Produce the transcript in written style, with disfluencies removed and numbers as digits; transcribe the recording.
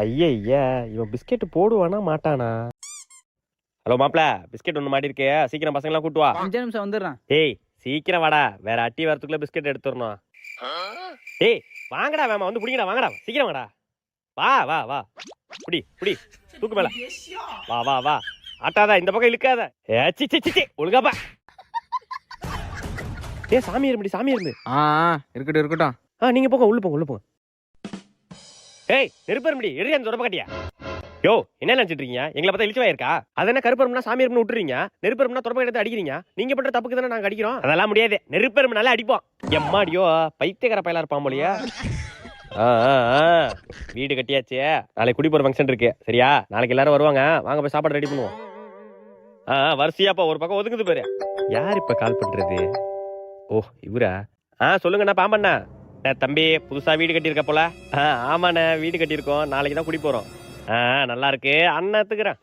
ஐயா இவன் பிஸ்கெட் போடுவானா மாட்டானா? ஹலோ மாப்ள, பிஸ்கெட் ஒன்று மாட்டி இருக்கே, சீக்கிரம் பசங்களாம் கூட்டு வா. 5 நிமிஷம் வந்துடுறேன். ஏய் சீக்கிரம் வாடா, வேற அட்டி வரத்துக்குள்ள பிஸ்கெட் எடுத்துடணும். ஏய் வாங்கடா வேமா, வந்து புடிங்கடா, வாங்கடா சீக்கிரம் வாடா. வா வா வா, புடி புடி, தூக்கு மேல. வா வா வா, ஆட்டாதா, இந்த பக்கம் இழுக்காத. சி சி சி, ஒழுங்காப்பா. ஏ சாமி இருமுடி, சாமி இருந்து. இருக்கட்டும் இருக்கட்டும். நீங்க போங்க, உள்ள போங்க உள்ள போங்க. ஏய் நெருப்பரும்படி எடு, அந்த தொடப்ப கட்டியா. யோ என்ன நினைச்சிட்டு இருக்கீங்க? எங்களை பார்த்தா இழிச்சவா இருக்கா? அது என்ன கருப்பரும்னா சாமி எறும்பு விட்டுறீங்க, நெருப்பரும்னா தொடப்ப எடுத்து அடிக்கிறீங்க. நீங்க பண்ற தப்புக்கு தானே நாங்க அடிக்கிறோம். அதெல்லாம் முடியாது, நெருப்பரும்பு நல்லா அடிப்போம். எம்மாடியோ பைத்தியக்கார பயலா இருப்பான் போலியா. வீடு கட்டியாச்சு, நாளைக்கு குடி போற ஃபங்க்ஷன் இருக்கு சரியா? நாளைக்கு எல்லாரும் வருவாங்க, வாங்க போய் சாப்பாடு ரெடி பண்ணுவோம். வரிசையாப்பா ஒரு பக்கம் ஒதுங்குது பாரு. யார் இப்ப கால் பண்றது? ஓ இவரா? சொல்லுங்கண்ணா பாம்பண்ணா. தம்பி புதுசா வீடு கட்டியிருக்க போல. ஆமாண்ணே வீடு கட்டியிருக்கோம், நாளைக்கு தான் குடி போறோம். நல்லா இருக்கு அண்ணா எடுத்துக்கிறேன்.